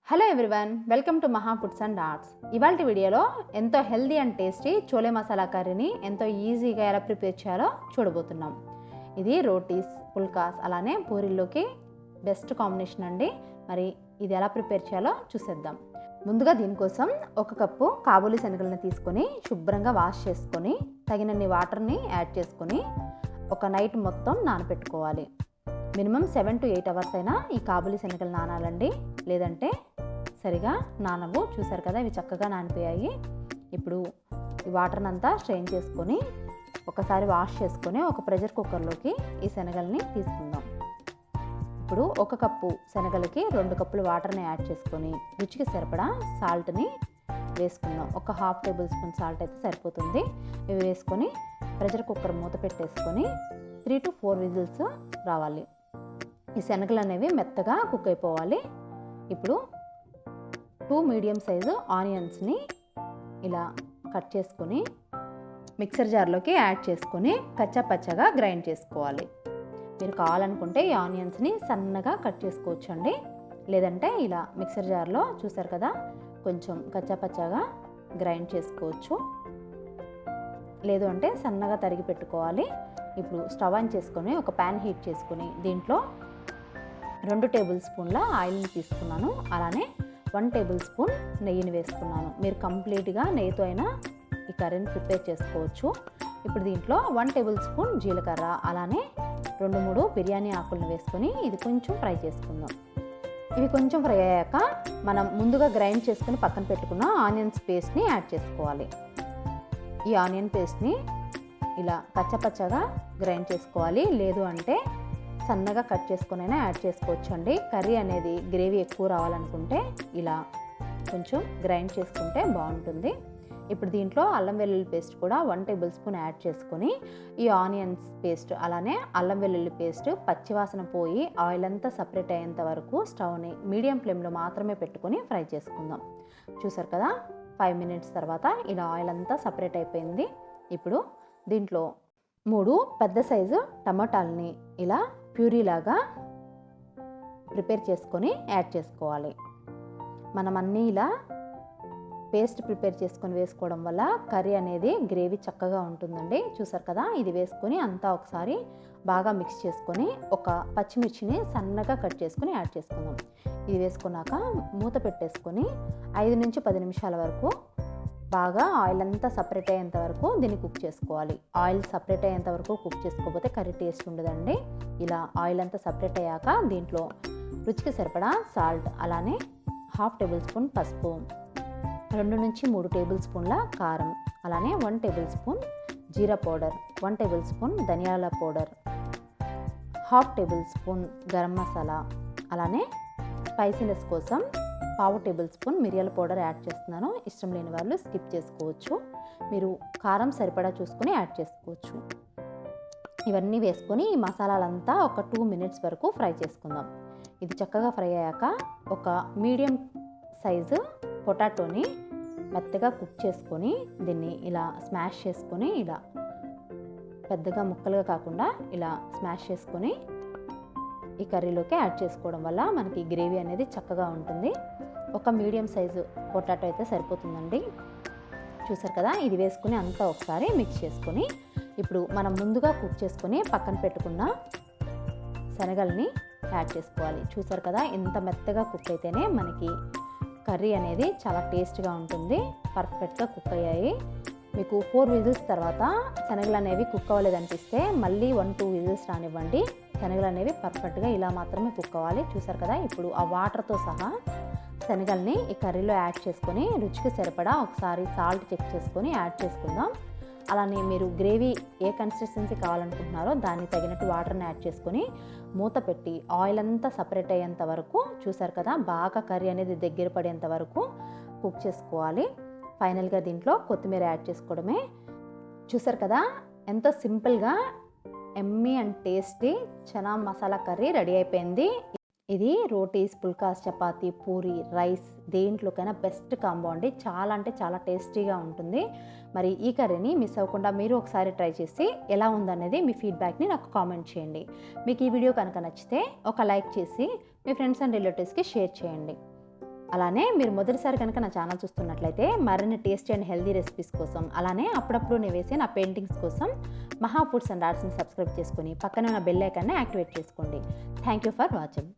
Hello everyone, welcome to మహా foods and arts. ఇవాళ వీడియోలో ఎంతో healthy and tasty chole masala కర్రీని ఎంతో ఈజీగా ఎలా ప్రిపేర్ చేయాలో చూడబోతున్నాం. ఇది రోటీస్, పుల్కాస్ అలానే పూరీల్లోకి బెస్ట్ కాంబినేషన్ అండి. మరి ఇది ఎలా ప్రిపేర్ చేయాలో చూసేద్దాం. ముందుగా దీనికోసం 1 కప్పు కాబూలీ శనగలను తీసుకొని శుభ్రంగా వాష్ చేసుకొని తగినన్ని వాటర్ని యాడ్ చేసుకొని ఒక నైట్ మొత్తం నానబెట్టుకోవాలి. మినిమం 7 to 8 అవర్స్ అయినా ఈ కాబూలీ శనగలు నానాలండి, లేదంటే సరిగా నానవు. చూసారు కదా, ఇవి చక్కగా నానిపోయాయి. ఇప్పుడు ఈ వాటర్ని అంతా స్ట్రెయిన్ చేసుకొని ఒకసారి వాష్ చేసుకొని ఒక ప్రెషర్ కుక్కర్లోకి ఈ శనగల్ని తీసుకుందాం. ఇప్పుడు 1 కప్పు శనగలకి 2 కప్పులు వాటర్ని యాడ్ చేసుకొని రుచికి సరిపడా సాల్ట్ని వేసుకుందాం. ఒక ½ టేబుల్ స్పూన్ సాల్ట్ అయితే సరిపోతుంది. ఇవి వేసుకొని ప్రెషర్ కుక్కర్ మూత పెట్టేసుకొని 3 to 4 విజిల్స్ రావాలి. ఈ శనగలు అనేవి మెత్తగా కుక్ అయిపోవాలి. ఇప్పుడు 2 మీడియం సైజు ఆనియన్స్ని ఇలా కట్ చేసుకొని మిక్సర్ జార్లోకి యాడ్ చేసుకొని కచ్చాపచ్చగా గ్రైండ్ చేసుకోవాలి. మీరు కావాలనుకుంటే ఈ ఆనియన్స్ని సన్నగా కట్ చేసుకోవచ్చండి, లేదంటే ఇలా మిక్సర్ జార్లో చూసారు కదా కొంచెం కచ్చాపచ్చగా గ్రైండ్ చేసుకోవచ్చు, లేదు అంటే సన్నగా తరిగి పెట్టుకోవాలి. ఇప్పుడు స్టవ్ ఆన్ చేసుకొని ఒక ప్యాన్ హీట్ చేసుకొని దీంట్లో 2 టేబుల్ స్పూన్ల ఆయిల్ని తీసుకున్నాను. అలానే 1 టేబుల్ స్పూన్ నెయ్యిని వేసుకున్నాను. మీరు కంప్లీట్గా నెయ్యితో అయినా ఈ కర్రీని ప్రిపేర్ చేసుకోవచ్చు. ఇప్పుడు దీంట్లో 1 టేబుల్ స్పూన్ జీలకర్ర అలానే 2-3 బిర్యానీ ఆకులను వేసుకొని ఇది కొంచెం ఫ్రై చేసుకుందాం. ఇవి కొంచెం ఫ్రై అయ్యాక మనం ముందుగా గ్రైండ్ చేసుకుని పక్కన పెట్టుకున్న ఆనియన్స్ పేస్ట్ని యాడ్ చేసుకోవాలి. ఈ ఆనియన్ పేస్ట్ని ఇలా పచ్చపచ్చగా గ్రైండ్ చేసుకోవాలి, లేదు అంటే సన్నగా కట్ చేసుకునైనా యాడ్ చేసుకోవచ్చు అండి. కర్రీ అనేది గ్రేవీ ఎక్కువ రావాలనుకుంటే ఇలా కొంచెం గ్రైండ్ చేసుకుంటే బాగుంటుంది. ఇప్పుడు దీంట్లో అల్లం వెల్లుల్లి పేస్ట్ కూడా 1 టేబుల్ స్పూన్ యాడ్ చేసుకొని ఈ ఆనియన్స్ పేస్ట్ అలానే అల్లం వెల్లుల్లి పేస్ట్ పచ్చివాసన పోయి ఆయిల్ అంతా సపరేట్ అయ్యేంత వరకు స్టవ్ని మీడియం ఫ్లేమ్లో మాత్రమే పెట్టుకొని ఫ్రై చేసుకుందాం. చూసారు కదా, 5 మినిట్స్ తర్వాత ఇలా ఆయిల్ అంతా సపరేట్ అయిపోయింది. ఇప్పుడు దీంట్లో 3 పెద్ద సైజు టమాటాలని ఇలా ప్యూరీలాగా ప్రిపేర్ చేసుకొని యాడ్ చేసుకోవాలి. మనం అన్నీ ఇలా పేస్ట్ ప్రిపేర్ చేసుకొని వేసుకోవడం వల్ల కర్రీ అనేది గ్రేవీ చక్కగా ఉంటుందండి. చూసారు కదా, ఇది వేసుకొని అంతా ఒకసారి బాగా మిక్స్ చేసుకొని ఒక పచ్చిమిర్చిని సన్నగా కట్ చేసుకొని యాడ్ చేసుకుందాం. ఇది వేసుకున్నాక మూత పెట్టేసుకొని 5 నుంచి 10 నిమిషాల వరకు బాగా ఆయిల్ అంతా సపరేట్ అయ్యేంత వరకు దీన్ని కుక్ చేసుకోవాలి. ఆయిల్ సపరేట్ అయ్యేంత వరకు కుక్ చేసుకోకపోతే కర్రీ టేస్ట్ ఉండదండి. ఇలా ఆయిల్ అంతా సపరేట్ అయ్యాక దీంట్లో రుచికి సరిపడా సాల్ట్ అలానే ½ టేబుల్ స్పూన్ పసుపు, 2 నుంచి 3 టేబుల్ స్పూన్ల కారం అలానే 1 టేబుల్ స్పూన్ జీరా పౌడర్, 1 టేబుల్ స్పూన్ ధనియాల powder, ½ table spoon garam masala అలానే స్పైసీనెస్ కోసం ½ టేబుల్ స్పూన్ మిరియాల పౌడర్ యాడ్ చేస్తున్నాను. ఇష్టం లేని వాళ్ళు స్కిప్ చేసుకోవచ్చు. మీరు కారం సరిపడా చూసుకొని యాడ్ చేసుకోవచ్చు. ఇవన్నీ వేసుకొని ఈ మసాలాలంతా ఒక 2 మినిట్స్ వరకు ఫ్రై చేసుకుందాం. ఇది చక్కగా ఫ్రై అయ్యాక ఒక మీడియం సైజు పొటాటోని మెత్తగా కుక్ చేసుకొని దీన్ని ఇలా స్మాష్ చేసుకొని ఇలా పెద్దగా ముక్కలుగా కాకుండా ఇలా స్మాష్ చేసుకొని ఈ కర్రీలోకి యాడ్ చేసుకోవడం వల్ల మనకి గ్రేవీ అనేది చక్కగా ఉంటుంది. ఒక మీడియం సైజు పొటాటో అయితే సరిపోతుందండి. చూసారు కదా, ఇది వేసుకుని అంతా ఒకసారి మిక్స్ చేసుకొని ఇప్పుడు మనం ముందుగా కుక్ చేసుకొని పక్కన పెట్టుకున్న శనగల్ని యాడ్ చేసుకోవాలి. చూసారు కదా, ఇంత మెత్తగా కుక్ అయితేనే మనకి కర్రీ అనేది చాలా టేస్ట్గా ఉంటుంది. పర్ఫెక్ట్గా కుక్ అయ్యాయి. మీకు 4 విజిల్స్ తర్వాత శనగలు అనేవి కుక్ అవ్వలేదనిపిస్తే మళ్ళీ 1-2 విజిల్స్ రానివ్వండి. శనగలు అనేవి పర్ఫెక్ట్గా ఇలా మాత్రమే కుక్ అవ్వాలి. చూసారు కదా, ఇప్పుడు ఆ వాటర్తో సహా శనగల్ని ఈ కర్రీలో యాడ్ చేసుకొని రుచికి సరిపడా ఒకసారి సాల్ట్ చెక్ చేసుకొని యాడ్ చేసుకుందాం. అలానే మీరు గ్రేవీ ఏ కన్సిస్టెన్సీ కావాలనుకుంటున్నారో దానికి తగినట్టు వాటర్ని యాడ్ చేసుకొని మూత పెట్టి ఆయిల్ అంతా సపరేట్ అయ్యేంత వరకు చూసారు కదా బాగా కర్రీ అనేది దగ్గర పడేంత వరకు కుక్ చేసుకోవాలి. ఫైనల్గా దీంట్లో కొత్తిమీర యాడ్ చేసుకోవడమే. చూసారు కదా, ఎంతో సింపుల్గా yummy and tasty chana masala curry ready అయిపోయింది. ఇది రోటీస్, పుల్కాస్, చపాతీ, పూరి, రైస్ దేంట్లోకైనా బెస్ట్ కాంబో అండి. చాలా అంటే చాలా టేస్టీగా ఉంటుంది. మరి ఈ కర్రీని మిస్ అవ్వకుండా మీరు ఒకసారి ట్రై చేసి ఎలా ఉందనేది మీ ఫీడ్బ్యాక్ని నాకు కామెంట్ చేయండి. మీకు ఈ వీడియో కనుక నచ్చితే ఒక లైక్ చేసి మీ ఫ్రెండ్స్ అండ్ రిలేటివ్స్కి షేర్ చేయండి. అలానే మీరు మొదటిసారి కనుక నా ఛానల్ చూస్తున్నట్లయితే మరిన్ని టేస్టీ అండ్ హెల్దీ రెసిపీస్ కోసం, అలానే అప్పుడప్పుడు నేను వేసే నా పెయింటింగ్స్ కోసం మహా ఫుడ్స్ అండ్ ఆర్ట్స్ని సబ్స్క్రైబ్ చేసుకొని పక్కనే ఉన్న బెల్ ఐకాన్ని యాక్టివేట్ చేసుకోండి. Thank you for watching.